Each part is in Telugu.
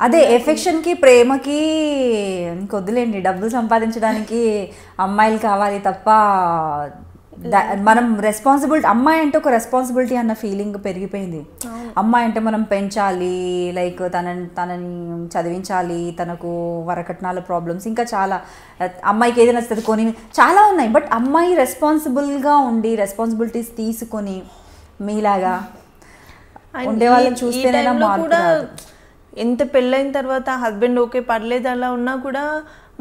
అదే ఎఫెక్షన్కి ప్రేమకి ఇంకొద్దులేండి, డబ్బులు సంపాదించడానికి అమ్మాయిలు కావాలి తప్ప మనం రెస్పాన్సిబిలిటీ, అమ్మాయి అంటే ఒక రెస్పాన్సిబిలిటీ అన్న ఫీలింగ్ పెరిగిపోయింది. అమ్మాయి అంటే మనం పెంచాలి, లైక్ తనని చదివించాలి, తనకు వరకట్నాల ప్రాబ్లమ్స్ ఇంకా చాలా, అమ్మాయికి ఏదైనా నచ్చుతుంది కొని చాలా ఉన్నాయి. బట్ అమ్మాయి రెస్పాన్సిబుల్గా ఉండి రెస్పాన్సిబిలిటీస్ తీసుకొని మీలాగా ఉండే వాళ్ళని చూస్తేనైనా కూడా ఎంత పెళ్ళైన తర్వాత హస్బెండ్ ఓకే పర్లేదు అలా ఉన్నా కూడా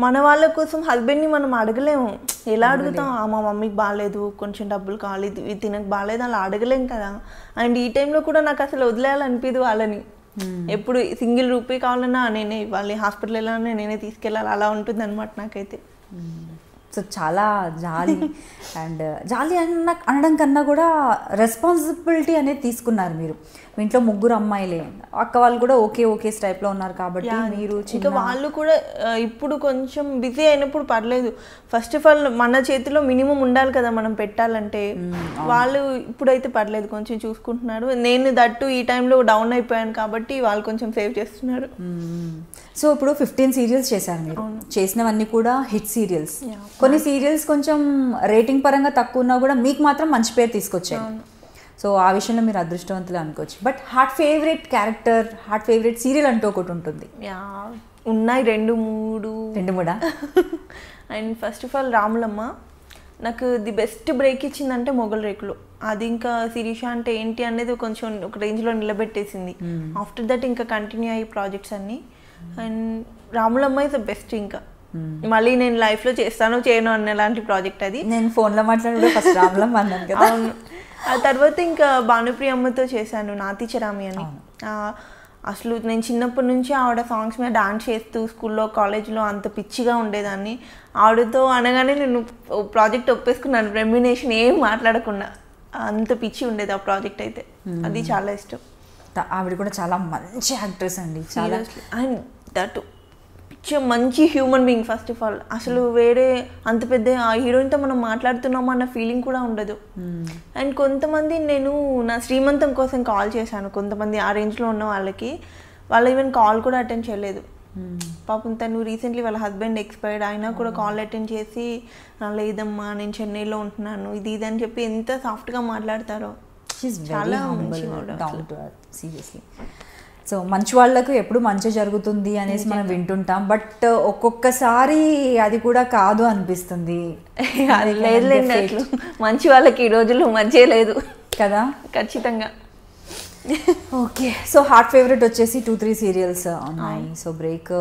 మన వాళ్ళ కోసం హస్బెండ్ని మనం అడగలేము. ఎలా అడుగుతాం? మా మమ్మీకి బాగాలేదు, కొంచెం డబ్బులు కావాలి, ఇది తినకు బాగాలేదు, అలా అడగలేం కదా. అండ్ ఈ టైంలో కూడా నాకు అసలు వదిలేయాలనిపించదు వాళ్ళని. ఎప్పుడు సింగిల్ రూపీ కావాలన్నా నేనే ఇవ్వాలి, హాస్పిటల్ వెళ్ళాలన్నా నేనే తీసుకెళ్ళాలి, అలా ఉంటుంది అనమాట నాకైతే. సో చాలా జాలి అండ్ జాలి అనడం కన్నా కూడా రెస్పాన్సిబిలిటీ అనేది తీసుకున్నారు మీరు. మీ ఇంట్లో ముగ్గురు అమ్మాయిలే, అక్క వాళ్ళు కూడా ఓకే టైప్లో ఉన్నారు కాబట్టి మీరు ఇంకా వాళ్ళు కూడా ఇప్పుడు కొంచెం బిజీ అయినప్పుడు పర్లేదు. ఫస్ట్ ఆఫ్ ఆల్ మన చేతిలో మినిమం ఉండాలి కదా మనం పెట్టాలంటే. వాళ్ళు ఇప్పుడైతే పర్లేదు, కొంచెం చూసుకుంటున్నారు. నేను దట్టు ఈ టైంలో డౌన్ అయిపోయాను కాబట్టి వాళ్ళు కొంచెం సేవ్ చేస్తున్నారు. సో ఇప్పుడు 15 సీరియల్స్ చేశారు మీరు, చేసినవన్నీ కూడా హిట్ సీరియల్స్. కొన్ని సీరియల్స్ కొంచెం రేటింగ్ పరంగా తక్కువ ఉన్నా కూడా మీకు మాత్రం మంచి పేరు తీసుకొచ్చాయి. సో ఆ విషయంలో మీరు అదృష్టవంతులు అనుకోవచ్చు. But heart favourite character, heart favourite serial అంటూ ఒకటి ఉంటుంది. ఉన్నాయి 2-3. And first of all Ramulamma నాకు ది బెస్ట్ బ్రేక్ ఇచ్చిందంటే మొగల్ రేకులు. అది ఇంకా శిరీష అంటే ఏంటి అనేది కొంచెం ఒక రేంజ్లో నిలబెట్టేసింది. ఆఫ్టర్ దట్ ఇంకా కంటిన్యూ అయ్యి ప్రాజెక్ట్స్ అన్నీ. And Ramulamma is the best. ఇంకా మళ్ళీ నేను లైఫ్లో చేస్తానో చేయను అన్నలాంటి ప్రాజెక్ట్ అది. నేను ఫోన్లో మాట్లాడే ఫస్ట్ రాములమ్మ అన్నాను కదా. ఆ తర్వాత ఇంకా భానుప్రియ అమ్మతో చేశాను నాతి చరామి అని. అసలు నేను చిన్నప్పటి నుంచి ఆవిడ సాంగ్స్ మీద డాన్స్ చేస్తూ స్కూల్లో కాలేజ్లో అంత పిచ్చిగా ఉండేదాన్ని. ఆవిడతో అనగానే నేను ప్రాజెక్ట్ ఒప్పేసుకున్నాను, రెమ్యునేషన్ ఏం మాట్లాడకుండా. అంత పిచ్చి ఉండేది ఆ ప్రాజెక్ట్ అయితే. అది చాలా ఇష్టం. ఆవిడ కూడా చాలా మంచి యాక్ట్రెస్ అండి, చాలా. అండ్ దట్ మంచి human being first of all. అసలు వేరే అంత పెద్ద ఆ హీరోయిన్తో మనం మాట్లాడుతున్నాము అన్న ఫీలింగ్ కూడా ఉండదు. అండ్ కొంతమంది నేను నా శ్రీమంతం కోసం కాల్ చేశాను, కొంతమంది ఆ రేంజ్లో ఉన్న వాళ్ళకి. వాళ్ళు ఈవెన్ కాల్ కూడా అటెండ్ చేయలేదు. పాపం తను రీసెంట్లీ వాళ్ళ హస్బెండ్ ఎక్స్పైర్డ్ అయినా కూడా కాల్ అటెండ్ చేసి లేదమ్మా నేను చెన్నైలో ఉంటున్నాను ఇది అని చెప్పి ఎంత సాఫ్ట్గా మాట్లాడతారో. చాలా సీరియస్లీ. సో మంచి వాళ్ళకు ఎప్పుడు మంచి జరుగుతుంది అనేసి మనం వింటుంటాం. బట్ ఒక్కొక్కసారి అది కూడా కాదు అనిపిస్తుంది. లేదులేండి, అసలు మంచి వాళ్ళకి ఈ రోజుల్లో మంచి లేదు కదా. ఖచ్చితంగా. ఓకే, సో హార్ట్ ఫేవరెట్ వచ్చేసి 2-3 సీరియల్స్ ఉన్నాయి. సో బ్రేక్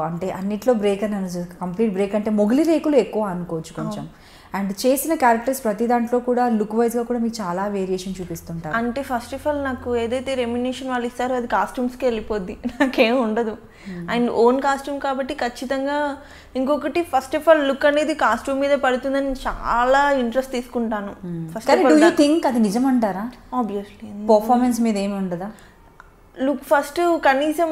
అంటే అన్నిట్లో బ్రేక్ అని కంప్లీట్ బ్రేక్ అంటే మొగలి రేకులు ఎక్కువ అనుకోవచ్చు కొంచెం. అండ్ చేసిన క్యారెక్టర్స్ ప్రతి దాంట్లో కూడా లుక్ వైజ్గా కూడా మీకు చాలా వేరియేషన్ చూపిస్తుంటారు. అంటే ఫస్ట్ ఆఫ్ ఆల్ నాకు ఏదైతే రెమ్యునేషన్ వాళ్ళు ఇస్తారో అది కాస్ట్యూమ్స్కి వెళ్ళిపోద్ది, నాకేం ఉండదు. అండ్ ఓన్ కాస్ట్యూమ్ కాబట్టి ఖచ్చితంగా. ఇంకొకటి ఫస్ట్ ఆఫ్ ఆల్ లుక్ అనేది కాస్ట్యూమ్ మీద పడుతుందని చాలా ఇంట్రెస్ట్ తీసుకుంటాను. డూ యూ థింక్ అది నిజం అంటారా? ఆబ్వియస్లీ. పర్ఫార్మెన్స్ మీద ఏమి ఉండదా? లుక్ ఫస్ట్ కనీసం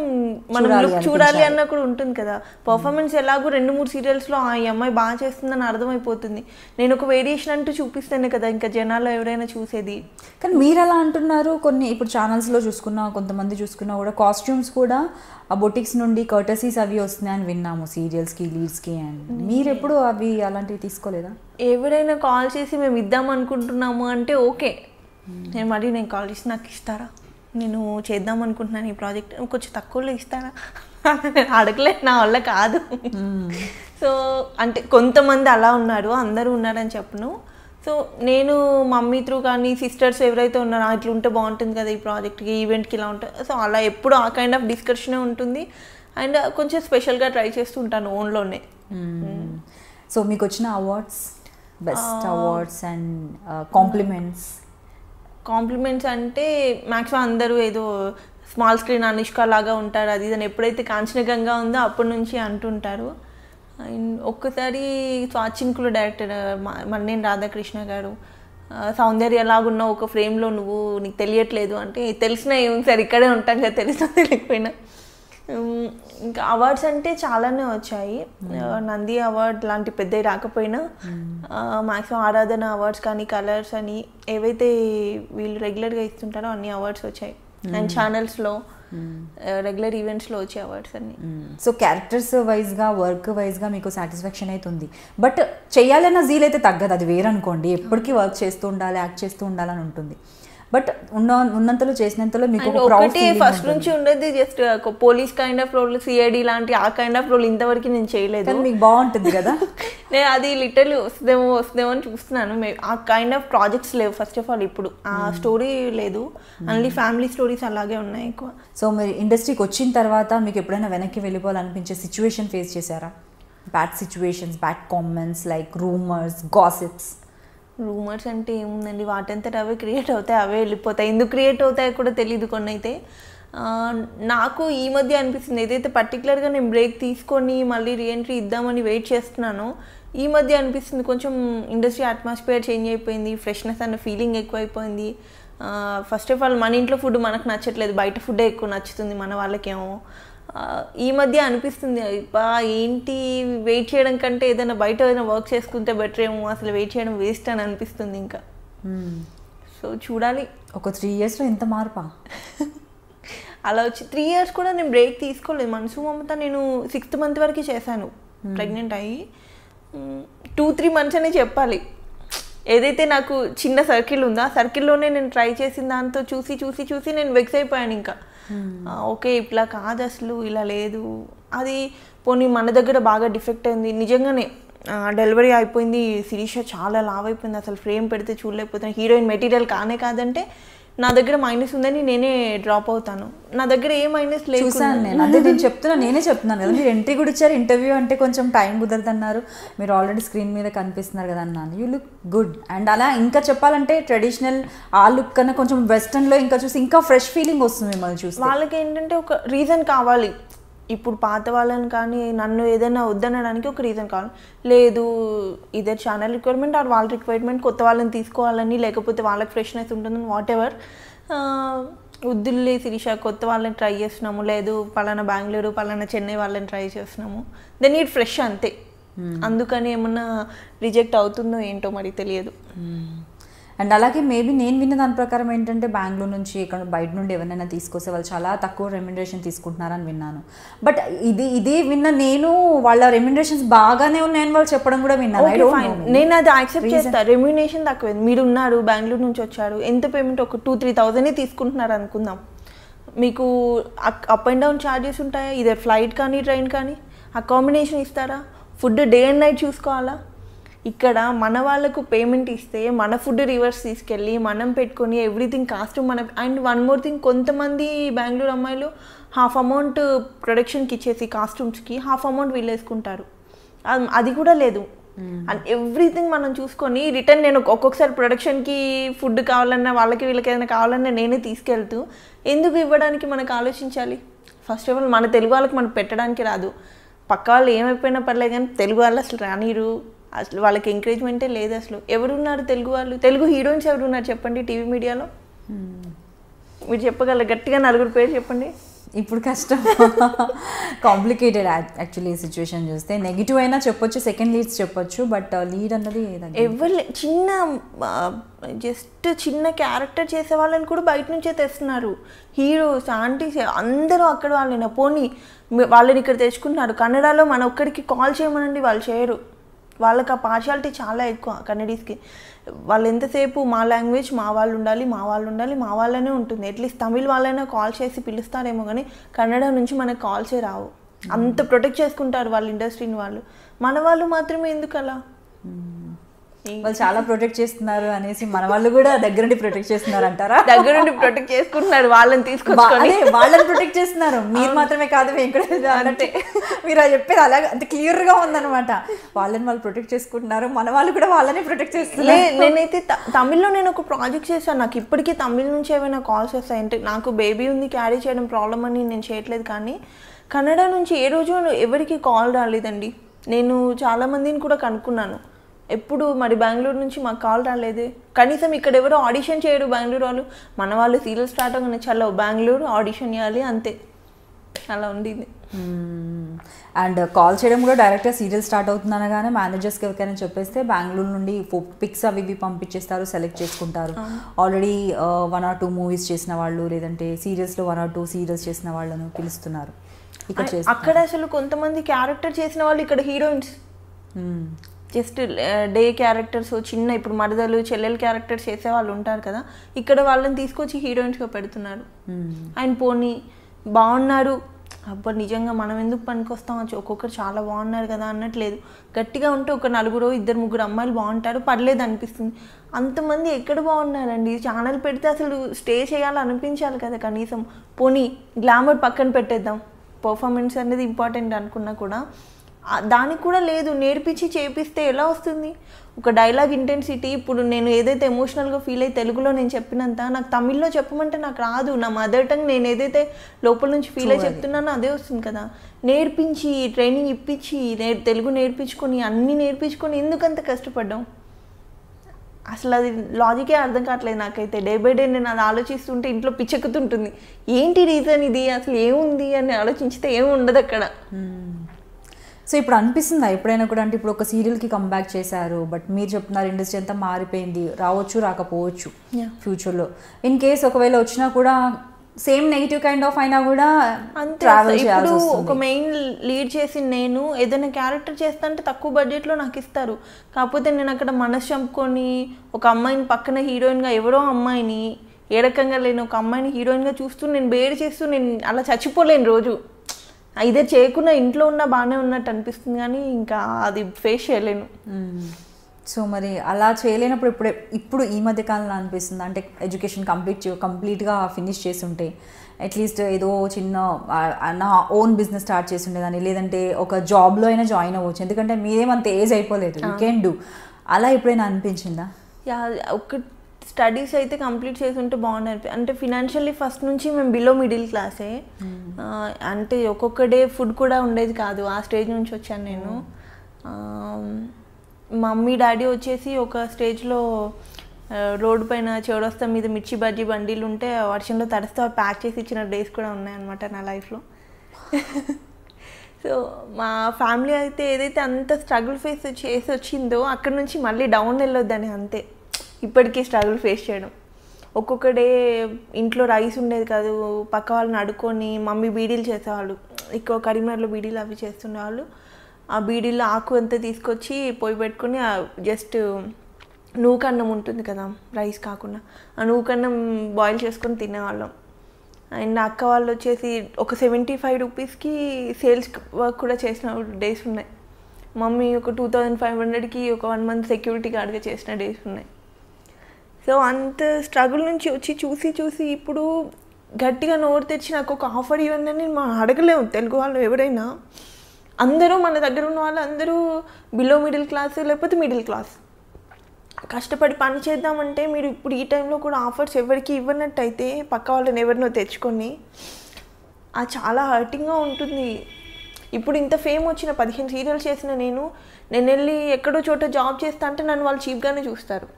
మనం లుక్ చూడాలి అన్న కూడా ఉంటుంది కదా. పర్ఫార్మెన్స్ ఎలాగో 2-3 సీరియల్స్లో ఈ అమ్మాయి బాగా చేస్తుందని అర్థమైపోతుంది. నేను ఒక వేరియేషన్ అంటూ చూపిస్తేనే కదా ఇంకా జనాల్లో ఎవరైనా చూసేది. కానీ మీరు ఎలా అంటున్నారు? కొన్ని ఇప్పుడు ఛానల్స్లో చూసుకున్నా, కొంతమంది చూసుకున్నా కూడా కాస్ట్యూమ్స్ కూడా ఆ బొటిక్స్ నుండి కర్టసీస్ అవి వస్తున్నాయని విన్నాము సీరియల్స్కి, లీడ్స్కి. అండ్ మీరు ఎప్పుడు అవి అలాంటివి తీసుకోలేదా? ఎవరైనా కాల్ చేసి మేము ఇద్దాం అనుకుంటున్నాము అంటే ఓకే, నేను కాల్ చేసి నాకు ఇస్తారా, నేను చేద్దాం అనుకుంటున్నాను ఈ ప్రాజెక్ట్, కొంచెం తక్కువలో ఇస్తారా, అడగలేదు, నా వల్ల కాదు. సో అంటే కొంతమంది అలా ఉన్నారు, అందరూ ఉన్నారని చెప్పను. సో నేను మమ్మీ త్రూ కానీ సిస్టర్స్ ఎవరైతే ఉన్నారో ఇట్లా ఉంటే బాగుంటుంది కదా ఈ ప్రాజెక్ట్కి, ఈవెంట్కి ఇలా ఉంటుంది. సో అలా ఎప్పుడు ఆ కైండ్ ఆఫ్ డిస్కషనే ఉంటుంది. అండ్ కొంచెం స్పెషల్గా ట్రై చేస్తుంటాను ఓన్లోనే. సో మీకు వచ్చిన awards, best awards and compliments అంటే మ్యాక్సిమం అందరూ ఏదో స్మాల్ స్క్రీన్ అనుష్క లాగా ఉంటారు అది అని ఎప్పుడైతే కాంచనగంగా ఉందో అప్పటి నుంచి అంటుంటారు. అండ్ ఒక్కసారి స్వాచింకులు డైరెక్టర్ మన్నేని రాధాకృష్ణ గారు, సౌందర్య ఎలాగున్నావు ఒక ఫ్రేమ్లో నువ్వు, నీకు తెలియట్లేదు అంటే, తెలిసినా ఏమి సార్ ఇక్కడే ఉంటాం కదా, తెలిసినా తెలియకపోయినా. ఇంకా అవార్డ్స్ అంటే చాలానే వచ్చాయి. నంది అవార్డ్ లాంటి పెద్దవి రాకపోయినా మ్యాక్సిమం ఆరాధన అవార్డ్స్ కానీ కలర్స్ అని ఏవైతే వీళ్ళు రెగ్యులర్గా ఇస్తుంటారో అన్ని అవార్డ్స్ వచ్చాయి. అండ్ ఛానల్స్లో రెగ్యులర్ ఈవెంట్స్లో వచ్చే అవార్డ్స్ అన్ని. సో క్యారెక్టర్స్ వైజ్గా వర్క్ వైజ్గా మీకు సాటిస్ఫాక్షన్ అయితే ఉంది, బట్ చేయాలన్న జీల్ అయితే తగ్గదు, అది వేరనుకోండి. ఎప్పటికీ వర్క్ చేస్తూ ఉండాలి, యాక్ట్ చేస్తూ ఉండాలని ఉంటుంది. బట్ ఉన్నంతలో చేసినంతలో మీకు ఒకటి ఫస్ట్ నుంచి ఉండేది just police kind of role, CID లాంటి ఆ కైండ్ ఆఫ్ రోల్ ఇంతవరకు నేను చేయలేదు. మీకు బాగుంటుంది కదా. నేను అది లిటరల్లీ వస్తుందేమో అని చూస్తున్నాను. ఆ కైండ్ ఆఫ్ ప్రాజెక్ట్స్ లేవు ఫస్ట్ ఆఫ్ ఆల్, ఇప్పుడు ఆ స్టోరీ లేదు, ఓన్లీ ఫ్యామిలీ స్టోరీస్ అలాగే ఉన్నాయి ఎక్కువ. సో మీరు ఇండస్ట్రీకి వచ్చిన తర్వాత మీకు ఎప్పుడైనా వెనక్కి వెళ్ళిపోవాలనిపించే సిచ్యువేషన్ ఫేస్ చేశారా? Bad situations, bad comments, like rumours, gossips. Rumours అంటే ఏముందండి, వాటంతట అవే క్రియేట్ అవుతాయి, అవే వెళ్ళిపోతాయి. ఎందుకు క్రియేట్ అవుతాయో కూడా తెలియదు కొన్ని అయితే. నాకు ఈ మధ్య అనిపిస్తుంది, ఏదైతే పర్టికులర్గా నేను బ్రేక్ తీసుకొని మళ్ళీ రీఎంట్రీ ఇద్దామని వెయిట్ చేస్తున్నానో, ఈ మధ్య అనిపిస్తుంది కొంచెం ఇండస్ట్రీ అట్మాస్ఫియర్ చేంజ్ అయిపోయింది, ఫ్రెష్నెస్ అన్న ఫీలింగ్ ఎక్కువైపోయింది. ఫస్ట్ ఆఫ్ ఆల్ మన ఇంట్లో ఫుడ్ మనకు నచ్చట్లేదు, బయట ఫుడ్డే ఎక్కువ నచ్చుతుంది మన వాళ్ళకేమో. ఈ మధ్య అనిపిస్తుంది ఏంటి వెయిట్ చేయడం కంటే ఏదైనా బయట ఏదైనా వర్క్ చేసుకుంటే బెటర్ ఏమో, అసలు వెయిట్ చేయడం వేస్ట్ అని అనిపిస్తుంది ఇంకా. సో చూడాలి. ఒక 3 yearsలో ఇంత మార్పా? అలా వచ్చి 3 years కూడా నేను బ్రేక్ తీసుకోలేదు. మనసు మమత నేను 6th month వరకు చేశాను ప్రెగ్నెంట్ అయ్యి. 2-3 months అనే చెప్పాలి. ఏదైతే నాకు చిన్న సర్కిల్ ఉందో ఆ సర్కిల్లోనే నేను ట్రై చేసిన దాంతో చూసి చూసి చూసి నేను వెక్స్ అయిపోయాను ఇంకా. ఓకే ఇట్లా కాదు, అసలు ఇలా లేదు. అది పోనీ మన దగ్గర బాగా డిఫెక్ట్ అయింది నిజంగానే. డెలివరీ అయిపోయింది, శిరీష చాలా లావ్ అయిపోయింది, అసలు ఫ్రేమ్ పెడితే చూడలేకపోతున్నాను, హీరోయిన్ మెటీరియల్ కానే కాదంటే నా దగ్గర మైనస్ ఉందని నేనే డ్రాప్ అవుతాను. నా దగ్గర ఏ మైనస్ లేదు. చూసాను నేను, అదే నేను నేనే చెప్తున్నాను కదా, మీరు ఎంట్రీ కూడా ఇచ్చారు, ఇంటర్వ్యూ అంటే కొంచెం టైం కుదరదన్నారు, మీరు ఆల్రెడీ స్క్రీన్ మీద కనిపిస్తున్నారు కదా అన్నాను. You look good. అండ్ అలా ఇంకా చెప్పాలంటే ట్రెడిషనల్ ఆ లుక్ కన్నా కొంచెం వెస్టర్న్లో ఇంకా చూసి ఇంకా ఫ్రెష్ ఫీలింగ్ వస్తుంది మిమ్మల్ని చూసి. వాళ్ళకి ఏంటంటే ఒక రీజన్ కావాలి. ఇప్పుడు పాత వాళ్ళని కానీ నన్ను ఏదైనా వద్దనడానికి ఒక రీజన్ కావాలి. లేదు ఇదే ఛానల్ రిక్వైర్మెంట్ ఆర్ వాళ్ళ రిక్వైర్మెంట్, కొత్త వాళ్ళని తీసుకోవాలని, లేకపోతే వాళ్ళకి ఫ్రెష్నెస్ ఉంటుందని, వాట్ ఎవర్. వద్దులే శిరీష కొత్త వాళ్ళని ట్రై చేస్తున్నాము, లేదు పలానా బెంగళూరు పలానా చెన్నై వాళ్ళని ట్రై చేస్తున్నాము, దెన్ నీడ్ ఫ్రెష్ అంతే. అందుకని ఏమన్నా రిజెక్ట్ అవుతుందో ఏంటో మరి తెలియదు. అండ్ అలాగే మేబీ నేను విన్న దాని ప్రకారం ఏంటంటే బెంగళూరు నుంచి ఇక్కడ బయట నుండి ఎవరైనా తీసుకొస్తే వాళ్ళు చాలా తక్కువ రెమ్యునరేషన్ తీసుకుంటున్నారని విన్నాను. బట్ ఇదే విన్న నేను, వాళ్ళ రెమ్యునరేషన్స్ బాగానే ఉన్నాయని వాళ్ళు చెప్పడం కూడా విన్నాను. నేను అది యాక్సెప్ట్ చేస్తాను. రెమ్యునరేషన్ తక్కువ, మీరు ఉన్నారు బెంగళూరు నుంచి వచ్చారు, ఎంత పేమెంట్ ఒక 2-3,000 తీసుకుంటున్నారు అనుకుందాం. మీకు అప్ అండ్ డౌన్ ఛార్జెస్ ఉంటాయా, ఇదే ఫ్లైట్ కానీ ట్రైన్ కానీ, అకామిడేషన్ ఇస్తారా, ఫుడ్ డే అండ్ నైట్ చూసుకోవాలా. ఇక్కడ మన వాళ్ళకు పేమెంట్ ఇస్తే మన ఫుడ్ రివర్స్ తీసుకెళ్ళి మనం పెట్టుకొని ఎవ్రీథింగ్ కాస్ట్ మన. అండ్ వన్ మోర్ థింగ్, కొంతమంది బెంగళూరు అమ్మాయిలు హాఫ్ అమౌంట్ ప్రొడక్షన్కి ఇచ్చేసి కాస్ట్యూమ్స్కి హాఫ్ అమౌంట్ వీళ్ళు వేసుకుంటారు. అది కూడా లేదు. అండ్ ఎవ్రీథింగ్ మనం చూసుకొని రిటర్న్ నేను ఒక్కొక్కసారి ప్రొడక్షన్కి ఫుడ్ కావాలన్నా వాళ్ళకి వీళ్ళకి ఏదైనా కావాలన్నా నేనే తీసుకెళ్తూ ఎందుకు ఇవ్వడానికి మనకు ఆలోచించాలి. ఫస్ట్ ఆఫ్ ఆల్ మన తెలుగు వాళ్ళకి మనకు పెట్టడానికి రాదు, పక్క వాళ్ళు ఏమైపోయినా పర్లేదు కానీ తెలుగు వాళ్ళు అసలు రానిరు, అసలు వాళ్ళకి ఎంకరేజ్మెంటే లేదు. అసలు ఎవరున్నారు తెలుగు వాళ్ళు, తెలుగు హీరోయిన్స్ ఎవరున్నారు చెప్పండి టీవీ మీడియాలో? మీరు చెప్పగలరు గట్టిగా 4 పేరు చెప్పండి. ఇప్పుడు కష్టం, కాంప్లికేటెడ్ యాక్చువల్లీ సిచ్యువేషన్ చూస్తే. నెగిటివ్ అయినా చెప్పొచ్చు, సెకండ్ లీడ్స్ చెప్పొచ్చు, బట్ లీడ్ అన్నది ఎవరు జస్ట్ చిన్న క్యారెక్టర్ చేసే వాళ్ళని కూడా బయట నుంచే తెస్తున్నారు. హీరోస్ ఆంటీస్ అందరూ అక్కడ వాళ్ళైనా పోనీ వాళ్ళని ఇక్కడ తెచ్చుకుంటున్నారు. కన్నడలో మన ఒక్కడికి కాల్ చేయమనండి వాళ్ళు చేయరు. వాళ్ళకి ఆ పార్షియాలిటీ చాలా ఎక్కువ కన్నడీస్కి. వాళ్ళు ఎంతసేపు మా లాంగ్వేజ్ మా వాళ్ళు ఉండాలి, మా వాళ్ళు ఉండాలి, మా వాళ్ళనే ఉంటుంది. అట్లీస్ట్ తమిళ్ వాళ్ళైనా కాల్ చేసి పిలుస్తారేమో కానీ కన్నడ నుంచి మనకు కాల్సే రావు. అంత ప్రొటెక్ట్ చేసుకుంటారు వాళ్ళ ఇండస్ట్రీని వాళ్ళు. మన వాళ్ళు మాత్రమే ఎందుకు అలా? వాళ్ళు చాలా ప్రొటెక్ట్ చేస్తున్నారు అనేసి మన వాళ్ళు కూడా దగ్గర నుండి ప్రొటెక్ట్ చేస్తున్నారు అంటారా? దగ్గర నుండి ప్రొటెక్ట్ చేసుకుంటున్నారు, వాళ్ళని తీసుకొచ్చి వాళ్ళని ప్రొటెక్ట్ చేస్తున్నారు. మీరు మాత్రమే కాదు అంటే మీరు అది చెప్పేది అలాగే అంత క్లియర్గా ఉందన్నమాట. వాళ్ళని వాళ్ళు ప్రొటెక్ట్ చేసుకుంటున్నారు, మన వాళ్ళు కూడా వాళ్ళని ప్రొటెక్ట్ చేస్తున్నారు. నేనైతే తమిళ్లో నేను ఒక ప్రాజెక్ట్ చేశాను. నాకు ఇప్పటికీ తమిళ్ నుంచి ఏమైనా కాల్స్ వస్తాయంటే, నాకు బేబీ ఉంది క్యారీ చేయడం ప్రాబ్లం అని నేను చేయట్లేదు, కానీ కన్నడ నుంచి ఏ రోజు ఎవరికి కాల్ రాలేదండి. నేను చాలామందిని కూడా కనుక్కున్నాను, ఎప్పుడు మరి బెంగళూరు నుంచి మాకు కాల్ రాలేదు. కనీసం ఇక్కడ ఎవరో ఆడిషన్ చేయరు బెంగళూరు వాళ్ళు. మన వాళ్ళు సీరియల్ స్టార్ట్ అవ్వగానే చలో బెంగళూరు ఆడిషన్ చేయాలి అంతే. అలా ఉండింది. అండ్ కాల్ చేయడం కూడా డైరెక్ట్గా సీరియల్ స్టార్ట్ అవుతుంది అనగానే మేనేజర్స్కి ఎవరికైనా చెప్పేస్తే బెంగళూరు నుండి పిక్స్ అవి ఇవి పంపించేస్తారు, సెలెక్ట్ చేసుకుంటారు. ఆల్రెడీ 1 or 2 మూవీస్ చేసిన వాళ్ళు, లేదంటే సీరియల్స్లో 1 or 2 సీరియల్స్ చేసిన వాళ్ళను పిలుస్తున్నారు. అక్కడ అసలు కొంతమంది క్యారెక్టర్ చేసిన వాళ్ళు ఇక్కడ హీరోయిన్స్, జస్ట్ డే క్యారెక్టర్స్ చిన్న, ఇప్పుడు మరదలు చెల్లెలు క్యారెక్టర్స్ చేసే వాళ్ళు ఉంటారు కదా, ఇక్కడ వాళ్ళని తీసుకొచ్చి హీరోయిన్స్గా పెడుతున్నారు. అండ్ పోనీ బాగున్నారు, అబ్బా నిజంగా మనం ఎందుకు పనికొస్తాం, ఒక్కొక్కరు చాలా బాగున్నారు కదా అన్నట్లేదు. గట్టిగా ఉంటే ఒక 4 2 3 అమ్మాయిలు బాగుంటారు, పర్లేదు అనిపిస్తుంది. అంతమంది ఎక్కడ బాగున్నారండి? ఛానల్ పెడితే అసలు స్టే చేయాలనిపించాలి కదా కనీసం. పోనీ గ్లామర్ పక్కన పెట్టేద్దాం, పర్ఫార్మెన్స్ అనేది ఇంపార్టెంట్ అనుకున్నా కూడా దానికి కూడా లేదు. నేర్పించి చేపిస్తే ఎలా వస్తుంది? ఒక డైలాగ్ ఇంటెన్సిటీ, ఇప్పుడు నేను ఏదైతే ఎమోషనల్గా ఫీల్ అయ్యి తెలుగులో నేను చెప్పినంత నాకు తమిళ్లో చెప్పమంటే నాకు రాదు. నా మదర్ టంగ్ నేను ఏదైతే లోపల నుంచి ఫీల్ అయ్యి చెప్తున్నానో అదే వస్తుంది కదా. నేర్పించి ట్రైనింగ్ ఇప్పించి తెలుగు నేర్పించుకొని అన్నీ నేర్పించుకొని ఎందుకంత కష్టపడ్డాం? అసలు అది లాజికే అర్థం కావట్లేదు నాకైతే. డే బై డే నేను అది ఆలోచిస్తుంటే ఇంట్లో పిచ్చెక్కుతుంటుంది. ఏంటి రీజన్ ఇది, అసలు ఏముంది అని ఆలోచించితే ఏమి ఉండదు అక్కడ. సో ఇప్పుడు అనిపిస్తుందా ఎప్పుడైనా కూడా, అంటే ఇప్పుడు ఒక సీరియల్కి కంబ్యాక్ చేశారు, బట్ మీరు చెప్తున్నారు ఇండస్ట్రీ అంతా మారిపోయింది, రావచ్చు రాకపోవచ్చు ఫ్యూచర్లో. ఇన్ కేస్ ఒకవేళ వచ్చినా కూడా సేమ్ నెగిటివ్ కైండ్ ఆఫ్ అయినా కూడా ట్రావెల్ చేయాల్సి వస్తుంది. ఒక మెయిన్ లీడ్ చేసి నేను ఏదైనా క్యారెక్టర్ చేస్తా అంటే తక్కువ బడ్జెట్లో నాకు ఇస్తారు. కాకపోతే నేను అక్కడ మనసు చంపుకొని ఒక అమ్మాయిని పక్కన హీరోయిన్గా, ఎవరో అమ్మాయిని ఏ రకంగా లేని ఒక అమ్మాయిని హీరోయిన్గా చూస్తూ నేను బేర్ చేస్తూ నేను అలా చచ్చిపోలేను రోజు. ఇదే చేయకుండా ఇంట్లో ఉన్నా బాగానే ఉన్నట్టు అనిపిస్తుంది, కానీ ఇంకా అది ఫేస్ చేయలేను. సో మరి అలా చేయలేనప్పుడు ఇప్పుడు ఈ మధ్య కాలంలో అనిపిస్తుంది, అంటే ఎడ్యుకేషన్ కంప్లీట్గా ఫినిష్ చేసి ఉంటే అట్లీస్ట్ ఏదో చిన్న నా ఓన్ బిజినెస్ స్టార్ట్ చేసి ఉండేదాన్ని, లేదంటే ఒక జాబ్లో అయినా జాయిన్ అవ్వచ్చు, ఎందుకంటే మీరేమంత ఏజ్ అయిపోలేదు, యూ కెన్ డూ. అలా ఎప్పుడైనా అనిపించిందా? ఒక స్టడీస్ అయితే కంప్లీట్ చేసి ఉంటే బాగుంది. అంటే ఫినాన్షియల్లీ ఫస్ట్ నుంచి మేము బిలో మిడిల్ క్లాసే, అంటే ఒక్కొక్క డే ఫుడ్ కూడా ఉండేది కాదు. ఆ స్టేజ్ నుంచి వచ్చాను నేను. మమ్మీ డాడీ వచ్చేసి ఒక స్టేజ్లో రోడ్డు పైన చౌరస్తా మీద మిర్చి బజ్జీ బండీలు ఉంటే వర్షంలో తడిస్తే ప్యాక్ చేసి ఇచ్చిన డేస్ కూడా ఉన్నాయన్నమాట నా లైఫ్లో. సో మా ఫ్యామిలీ అయితే ఏదైతే అంత స్ట్రగుల్ ఫేస్ చేసి వచ్చిందో అక్కడ నుంచి మళ్ళీ డౌన్ వెళ్ళొద్దని అంతే. ఇప్పటికీ స్ట్రగుల్ ఫేస్ చేయడం. ఒక్కొక్క డే ఇంట్లో రైస్ ఉండేది కాదు, పక్క వాళ్ళని అడుక్కొని మమ్మీ బీడీలు చేసేవాళ్ళు, ఎక్కువ కరీంనగర్లో బీడీలు అవి చేస్తుండేవాళ్ళు. ఆ బీడీలో ఆకు అంతా తీసుకొచ్చి పొయ్యి పెట్టుకుని జస్ట్ నూకన్నం ఉంటుంది కదా రైస్ కాకుండా, ఆ నూకన్నం బాయిల్ చేసుకొని తినేవాళ్ళం. అండ్ అక్క వాళ్ళు వచ్చేసి ఒక 75 రూపీస్కి సేల్స్ వర్క్ కూడా చేసిన డేస్ ఉన్నాయి. మమ్మీ ఒక 2500కి ఒక 1 month సెక్యూరిటీ గార్డ్గా చేసిన డేస్ ఉన్నాయి. సో అంత స్ట్రగుల్ నుంచి వచ్చి చూసి ఇప్పుడు గట్టిగా నోరు తెచ్చి నాకు ఒక ఆఫర్ ఇవ్వండి అని మనం అడగలేము తెలుగు వాళ్ళు ఎవరైనా. అందరూ మన దగ్గర ఉన్న వాళ్ళు అందరూ బిలో మిడిల్ క్లాస్ లేకపోతే మిడిల్ క్లాస్. కష్టపడి పని చేద్దామంటే మీరు ఇప్పుడు ఈ టైంలో కూడా ఆఫర్స్ ఎవరికి ఇవ్వనట్టయితే పక్క వాళ్ళని ఎవరినో తెచ్చుకొని అది చాలా హర్టింగ్గా ఉంటుంది. ఇప్పుడు ఇంత ఫేమ్ వచ్చిన 15 సీరియల్స్ చేసిన నేను వెళ్ళి ఎక్కడో చోట జాబ్ చేస్తా అంటే నన్ను వాళ్ళు చీప్గానే చూస్తారు.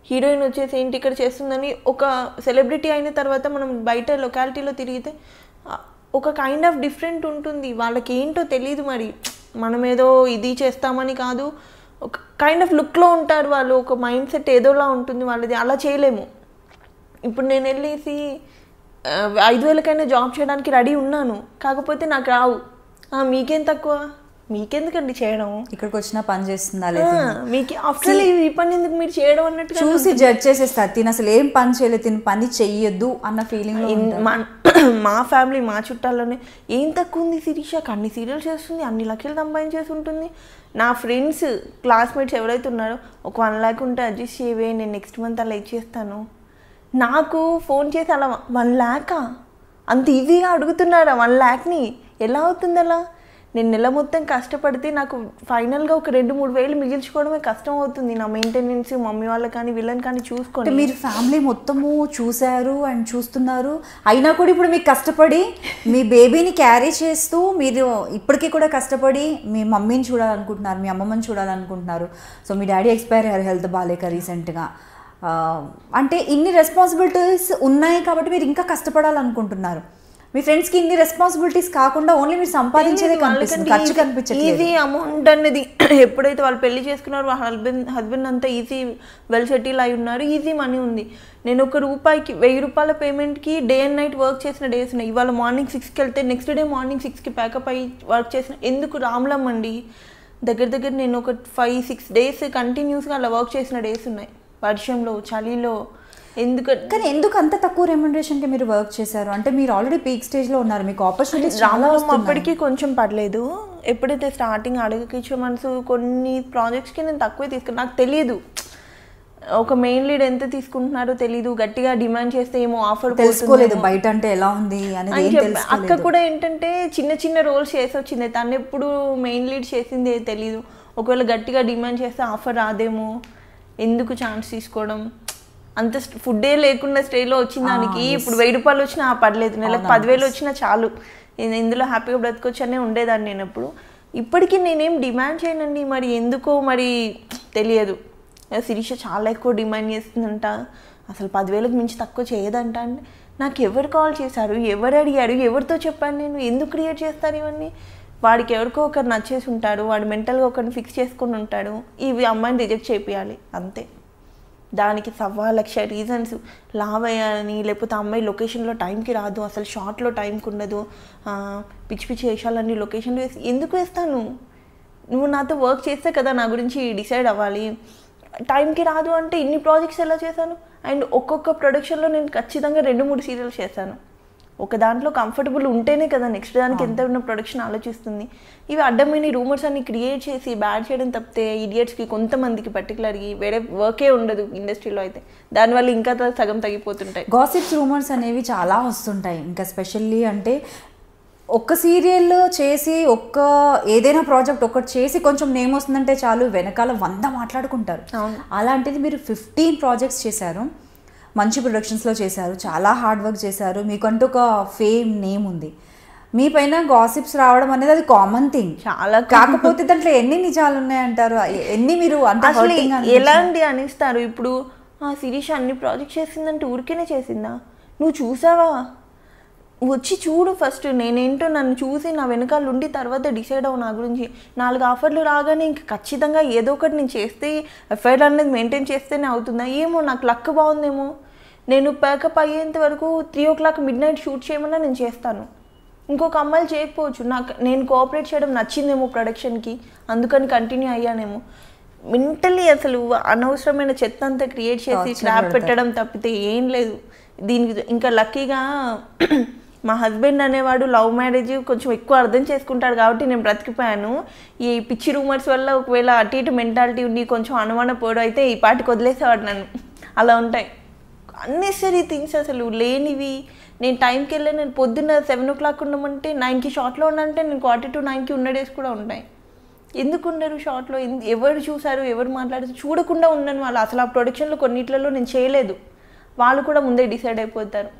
హీరోయిన్ వచ్చేసి ఏంటి ఇక్కడ చేస్తుందని, ఒక సెలబ్రిటీ అయిన తర్వాత మనం బయట లొకాలిటీలో తిరిగితే ఒక కైండ్ ఆఫ్ డిఫరెంట్ ఉంటుంది. వాళ్ళకి ఏంటో తెలియదు, మరి మనం ఏదో ఇది చేస్తామని కాదు, ఒక కైండ్ ఆఫ్ లుక్లో ఉంటారు వాళ్ళు, ఒక మైండ్ సెట్ ఏదోలా ఉంటుంది వాళ్ళది. అలా చేయలేము. ఇప్పుడు నేను వెళ్ళేసి 5000కైనా జాబ్ చేయడానికి రెడీ ఉన్నాను, కాకపోతే నాకు రావు. మీకేం తక్కువ, మీకెందుకండి చేయడం, ఇక్కడికి వచ్చినా పని చేస్తుందా లేదా, మీకు ఆఫ్టర్ ఈ పని ఎందుకు మీరు చేయడం అన్నట్టు చూసి జడ్జ్ చేసేస్తారు. తిని అసలు ఏం పని చేయలేదు, తిని పని చెయ్యొద్దు అన్న ఫీలింగ్. మా ఫ్యామిలీ మా చుట్టాల్లోనే ఏం తక్కువ ఉంది శిరీషకి, అన్ని సీరియల్స్ చేస్తుంది, అన్ని లక్షలు సంపాదించేసి ఉంటుంది. నా ఫ్రెండ్స్ క్లాస్మేట్స్ ఎవరైతే ఉన్నారో ఒక 1 lakh ఉంటే అడ్జస్ట్ చేయవే, నేను నెక్స్ట్ మంత్ అలా ఇచ్చేస్తాను. నాకు ఫోన్ చేసి అలా 1 lakh అంత ఈజీగా అడుగుతున్నారా? 1 lakhని ఎలా అవుతుంది అలా? నేను నెల మొత్తం కష్టపడితే నాకు ఫైనల్గా ఒక 2-3 వేలు మిగిల్చుకోవడమే కష్టం అవుతుంది. నా మెయింటెనెన్స్ మమ్మీ వాళ్ళకి కానీ వీళ్ళని కానీ చూసుకోండి. మీరు ఫ్యామిలీ మొత్తము చూశారు అండ్ చూస్తున్నారు, అయినా కూడా ఇప్పుడు మీకు కష్టపడి మీ బేబీని క్యారీ చేస్తూ మీరు ఇప్పటికీ కూడా కష్టపడి మీ మమ్మీని చూడాలనుకుంటున్నారు, మీ అమ్మమ్మని చూడాలనుకుంటున్నారు. సో మీ డాడీ ఎక్స్పైర్ అయ్యారు హెల్త్ బాగాలేక రీసెంట్గా. అంటే ఇన్ని రెస్పాన్సిబిలిటీస్ ఉన్నాయి కాబట్టి మీరు ఇంకా కష్టపడాలనుకుంటున్నారు. మీ ఫ్రెండ్స్కి ఇన్ని రెస్పాన్సిబిలిటీస్ కాకుండా ఓన్లీ మీరు సంపాదించేదే కనిపిస్తుంది, ఖర్చు కనిపించట్లేదు. ఈజీ అమౌంట్ అనేది ఎప్పుడైతే వాళ్ళు పెళ్లి చేసుకున్నారో వాళ్ళ హస్బెండ్ అంతా ఈజీ వెల్ సెటిల్ అయి ఉన్నారు, ఈజీ మనీ ఉంది. నేను ₹1 ₹1000 పేమెంట్కి డే అండ్ నైట్ వర్క్ చేసిన డేస్ ఉన్నాయి. ఇవాళ మార్నింగ్ 6కి వెళ్తే నెక్స్ట్ డే మార్నింగ్ 6కి ప్యాకప్ అయ్యి వర్క్ చేసిన, ఎందుకు రాములమ్మండి దగ్గర నేను ఒక 5-6 డేస్ కంటిన్యూస్గా అలా వర్క్ చేసిన డేస్ ఉన్నాయి, వర్షంలో చలిలో. కానీ ఎందుకు అంత తక్కువ రెమ్యునరేషన్కి మీరు వర్క్ చేశారు? అంటే మీరు ఆల్రెడీ పీక్ స్టేజ్లో ఉన్నారు, మీకు ఆపర్చునిటీస్ అప్పటికి కొంచెం పడలేదు. ఎప్పుడైతే స్టార్టింగ్ అడుగుకిచ్చే మనసు కొన్ని ప్రాజెక్ట్స్కి నేను తక్కువే తీసుకున్నాను, నాకు తెలియదు ఒక మెయిన్ లీడ్ ఎంత తీసుకుంటున్నారో తెలీదు, గట్టిగా డిమాండ్ చేస్తే ఏమో ఆఫర్ తెలుసుకోలేదు బయట అంటే ఎలా ఉంది అనేది. అక్క కూడా ఏంటంటే చిన్న రోల్స్ చేసి వచ్చింది, తను ఎప్పుడు మెయిన్ లీడ్ చేసింది తెలీదు. ఒకవేళ గట్టిగా డిమాండ్ చేస్తే ఆఫర్ రాదేమో, ఎందుకు ఛాన్స్ తీసుకోవడం, అంత ఫుడ్డే లేకుండా స్టేలో వచ్చిన దానికి ఇప్పుడు ₹1000 వచ్చినా పర్లేదు, నెలకు 10,000 వచ్చినా చాలు, ఇందులో హ్యాపీగా బ్రతకొచ్చనే ఉండేదాన్ని నేను ఎప్పుడు. ఇప్పటికీ నేనేం డిమాండ్ చేయనండి, మరి ఎందుకో మరి తెలియదు. శిరీష చాలా ఎక్కువ డిమాండ్ చేస్తుందంట, అసలు 10,000కి మించి తక్కువ చేయదంట. అంటే నాకు ఎవరు కాల్ చేశారు, ఎవరు అడిగారు, ఎవరితో చెప్పాను నేను, ఎందుకు క్రియేట్ చేస్తారు ఇవన్నీ? వాడికి ఎవరికో ఒకరు నచ్చేసి ఉంటాడు, వాడు మెంటల్గా ఒకరిని ఫిక్స్ చేసుకుని ఉంటాడు, ఇవి అమ్మాయిని రిజెక్ట్ చేపియాలి అంతే. దానికి 1,00,000 రీజన్స్, లావ్ అయ్యాలని, లేకపోతే అమ్మాయి లొకేషన్లో టైంకి రాదు, అసలు షార్ట్లో టైంకి ఉండదు, పిచ్చి పిచ్చి వేషాలన్నీ లొకేషన్లో వేసి ఎందుకు వేస్తాను? నువ్వు నాతో వర్క్ చేస్తే కదా నా గురించి డిసైడ్ అవ్వాలి. టైంకి రాదు అంటే ఇన్ని ప్రాజెక్ట్స్ ఎలా చేశాను? అండ్ ఒక్కొక్క ప్రొడక్షన్లో నేను ఖచ్చితంగా 2-3 సీరియల్స్ చేశాను. ఒక దాంట్లో కంఫర్టబుల్ ఉంటేనే కదా నెక్స్ట్ దానికి ఎంత ఉన్న ప్రొడక్షన్ ఆలోచిస్తుంది. ఇవి అడ్డమైన రూమర్స్ అన్ని క్రియేట్ చేసి బ్యాడ్ చేయడం తప్పితే ఇడియట్స్కి కొంతమందికి పర్టికులర్గా వేరే వర్కే ఉండదు ఇండస్ట్రీలో. అయితే దానివల్ల ఇంకా సగం తగ్గిపోతుంటాయి. గాసిప్స్ రూమర్స్ అనేవి చాలా వస్తుంటాయి. ఇంకా స్పెషల్లీ అంటే ఒక్క సీరియల్ చేసి ఏదైనా ప్రాజెక్ట్ ఒకటి చేసి కొంచెం నేమ్ వస్తుందంటే చాలు, వెనకాల 100 మాట్లాడుకుంటారు. అలాంటిది మీరు 15 ప్రాజెక్ట్స్ చేశారు, మంచి ప్రొడక్షన్స్లో చేశారు, చాలా హార్డ్ వర్క్ చేశారు, మీకంటూ ఒక ఫేమ్ నేమ్ ఉంది. మీ పైన గాసిప్స్ రావడం అనేది అది కామన్ థింగ్. చాలా కాకపోతే దాంట్లో ఎన్ని నిజాలు ఉన్నాయంటారు, ఎన్ని మీరు అంటే ఎలాంటి అనిస్తారు? ఇప్పుడు శిరీష అన్ని ప్రాజెక్ట్ చేసిందంటే ఊరికేనే చేసిందా? నువ్వు చూసావా? వచ్చి చూడు ఫస్ట్, నేనేంటో నన్ను చూసి నా వెనకాల ఉండి తర్వాత డిసైడ్ అవ్వు నా గురించి. 4 ఆఫర్లు రాగానే ఇంక ఖచ్చితంగా ఏదో ఒకటి నేను చేస్తే ఎఫ్ఐఆర్ అనేది మెయింటైన్ చేస్తేనే అవుతుందా? ఏమో నాకు లక్ బాగుందేమో. నేను ప్యాకప్ అయ్యేంత వరకు 3 o'clock midnight షూట్ చేయమన్నా నేను చేస్తాను. ఇంకొక అమ్మాయిలు చేయకపోవచ్చు, నేను కోఆపరేట్ చేయడం నచ్చిందేమో ప్రొడక్షన్కి, అందుకని కంటిన్యూ అయ్యానేమో. మెంటలీ అసలు అనవసరమైన చెత్త అంతా క్రియేట్ చేసి ట్రాప్ పెట్టడం తప్పితే ఏం లేదు దీనికి. ఇంకా లక్కీగా మా హస్బెండ్ అనేవాడు లవ్ మ్యారేజ్ కొంచెం ఎక్కువ అర్థం చేసుకుంటాడు కాబట్టి నేను బ్రతికిపోయాను. ఈ పిచ్చి రూమర్స్ వల్ల ఒకవేళ అటు ఇటు మెంటాలిటీ ఉండి కొంచెం అనుమాన పోవడం అయితే ఈ పాటికి వదిలేసేవాడు నన్ను. అలా ఉంటాయి అన్నెసరీ థింగ్స్, అసలు లేనివి. నేను టైంకి వెళ్ళి నేను పొద్దున్న 7 o'clock ఉండమంటే 9కి షార్ట్లో ఉన్నంటే నేను 8:45 ఉన్న డేస్ కూడా ఉంటాయి. ఎందుకు ఉండరు షార్ట్లో? ఎవరు చూసారు, ఎవరు మాట్లాడారు చూడకుండా ఉన్నాను. వాళ్ళు అసలు ఆ ప్రొడక్షన్లో కొన్నిట్లలో నేను చేయలేదు, వాళ్ళు కూడా ముందే డిసైడ్ అయిపోతారు.